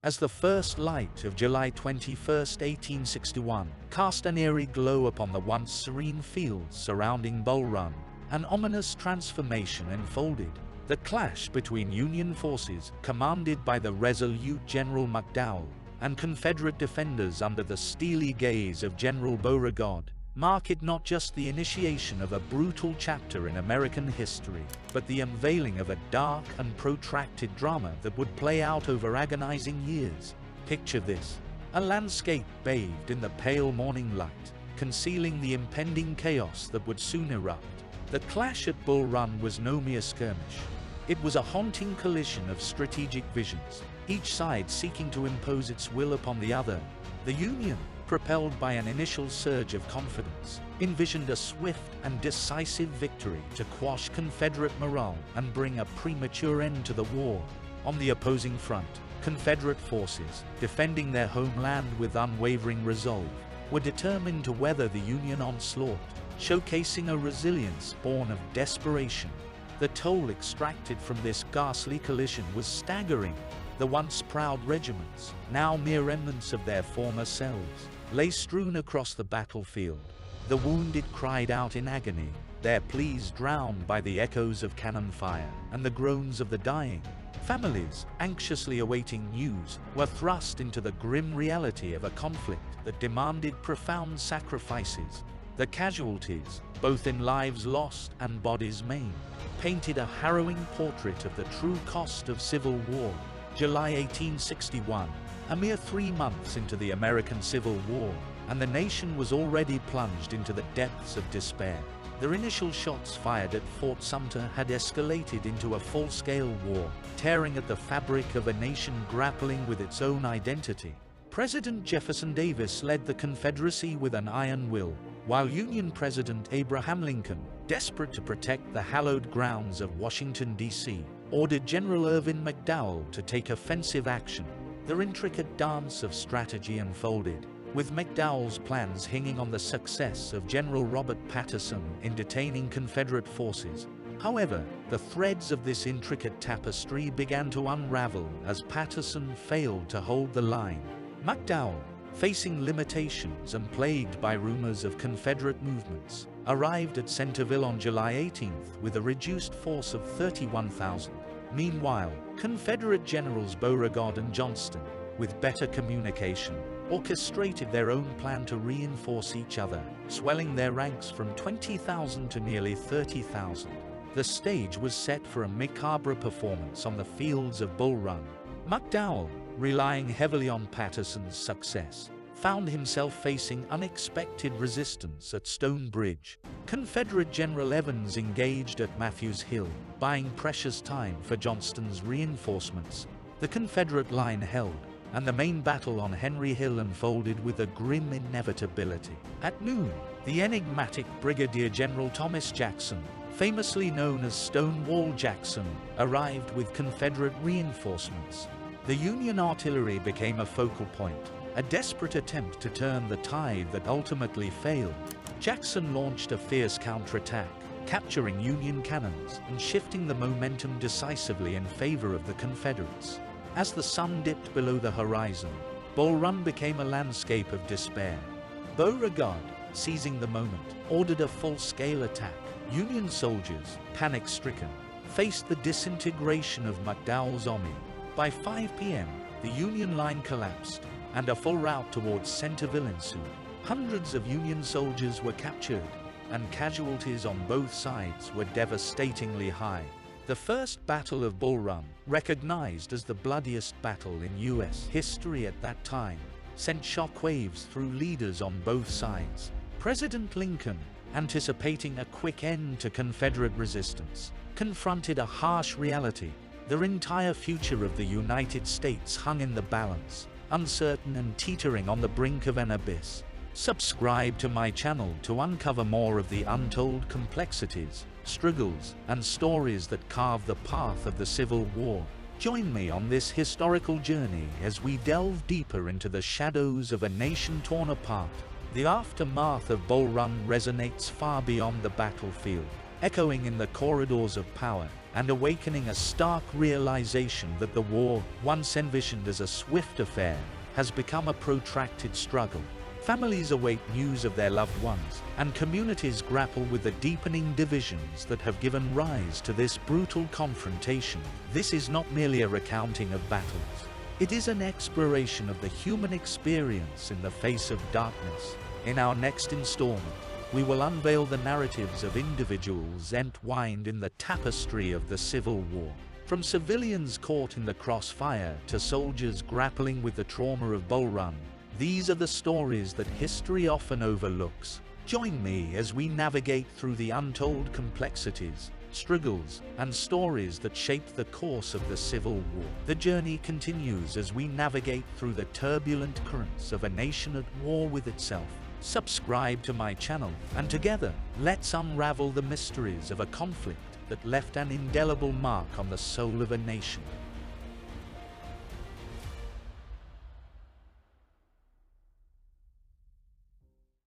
as the first light of July 21, 1861, cast an eerie glow upon the once serene fields surrounding Bull Run. An ominous transformation unfolded. The clash between Union forces, commanded by the resolute General McDowell, and Confederate defenders under the steely gaze of General Beauregard, marked not just the initiation of a brutal chapter in American history, but the unveiling of a dark and protracted drama that would play out over agonizing years. Picture this: a landscape bathed in the pale morning light, concealing the impending chaos that would soon erupt. The clash at Bull Run was no mere skirmish. It was a haunting collision of strategic visions, each side seeking to impose its will upon the other. The Union, propelled by an initial surge of confidence, envisioned a swift and decisive victory to quash Confederate morale and bring a premature end to the war. On the opposing front, Confederate forces, defending their homeland with unwavering resolve, were determined to weather the Union onslaught, showcasing a resilience born of desperation. The toll extracted from this ghastly collision was staggering. The once proud regiments, now mere remnants of their former selves, lay strewn across the battlefield. The wounded cried out in agony, their pleas drowned by the echoes of cannon fire and the groans of the dying. Families, anxiously awaiting news, were thrust into the grim reality of a conflict that demanded profound sacrifices. The casualties, both in lives lost and bodies maimed, painted a harrowing portrait of the true cost of civil war. July 1861, a mere 3 months into the American Civil War, and the nation was already plunged into the depths of despair. The initial shots fired at Fort Sumter had escalated into a full-scale war, tearing at the fabric of a nation grappling with its own identity. President Jefferson Davis led the Confederacy with an iron will, while Union President Abraham Lincoln, desperate to protect the hallowed grounds of Washington, D.C., ordered General Irvin McDowell to take offensive action. The intricate dance of strategy unfolded, with McDowell's plans hinging on the success of General Robert Patterson in detaining Confederate forces. However, the threads of this intricate tapestry began to unravel as Patterson failed to hold the line. McDowell, facing limitations and plagued by rumors of Confederate movements, arrived at Centerville on July 18th with a reduced force of 31,000. Meanwhile, Confederate generals Beauregard and Johnston, with better communication, orchestrated their own plan to reinforce each other, swelling their ranks from 20,000 to nearly 30,000. The stage was set for a macabre performance on the fields of Bull Run. McDowell, relying heavily on Patterson's success, found himself facing unexpected resistance at Stone Bridge. Confederate General Evans engaged at Matthews Hill, buying precious time for Johnston's reinforcements. The Confederate line held, and the main battle on Henry Hill unfolded with a grim inevitability. At noon, the enigmatic Brigadier General Thomas Jackson, famously known as Stonewall Jackson, arrived with Confederate reinforcements. The Union artillery became a focal point, a desperate attempt to turn the tide that ultimately failed. Jackson launched a fierce counterattack, capturing Union cannons and shifting the momentum decisively in favor of the Confederates. As the sun dipped below the horizon, Bull Run became a landscape of despair. Beauregard, seizing the moment, ordered a full-scale attack. Union soldiers, panic-stricken, faced the disintegration of McDowell's army. By 5 p.m., the Union line collapsed, and a full rout towards Centerville ensued. Hundreds of Union soldiers were captured, and casualties on both sides were devastatingly high. The First Battle of Bull Run, recognized as the bloodiest battle in U.S. history at that time, sent shockwaves through leaders on both sides. President Lincoln, anticipating a quick end to Confederate resistance, confronted a harsh reality. The entire future of the United States hung in the balance, uncertain and teetering on the brink of an abyss. Subscribe to my channel to uncover more of the untold complexities, struggles, and stories that carve the path of the Civil War. Join me on this historical journey as we delve deeper into the shadows of a nation torn apart. The aftermath of Bull Run resonates far beyond the battlefield, echoing in the corridors of power, and awakening a stark realization that the war, once envisioned as a swift affair, has become a protracted struggle. Families await news of their loved ones, and communities grapple with the deepening divisions that have given rise to this brutal confrontation. This is not merely a recounting of battles. It is an exploration of the human experience in the face of darkness. In our next installment, we will unveil the narratives of individuals entwined in the tapestry of the Civil War. From civilians caught in the crossfire to soldiers grappling with the trauma of Bull Run, these are the stories that history often overlooks. Join me as we navigate through the untold complexities, struggles, and stories that shaped the course of the Civil War. The journey continues as we navigate through the turbulent currents of a nation at war with itself. Subscribe to my channel, and together, let's unravel the mysteries of a conflict that left an indelible mark on the soul of a nation.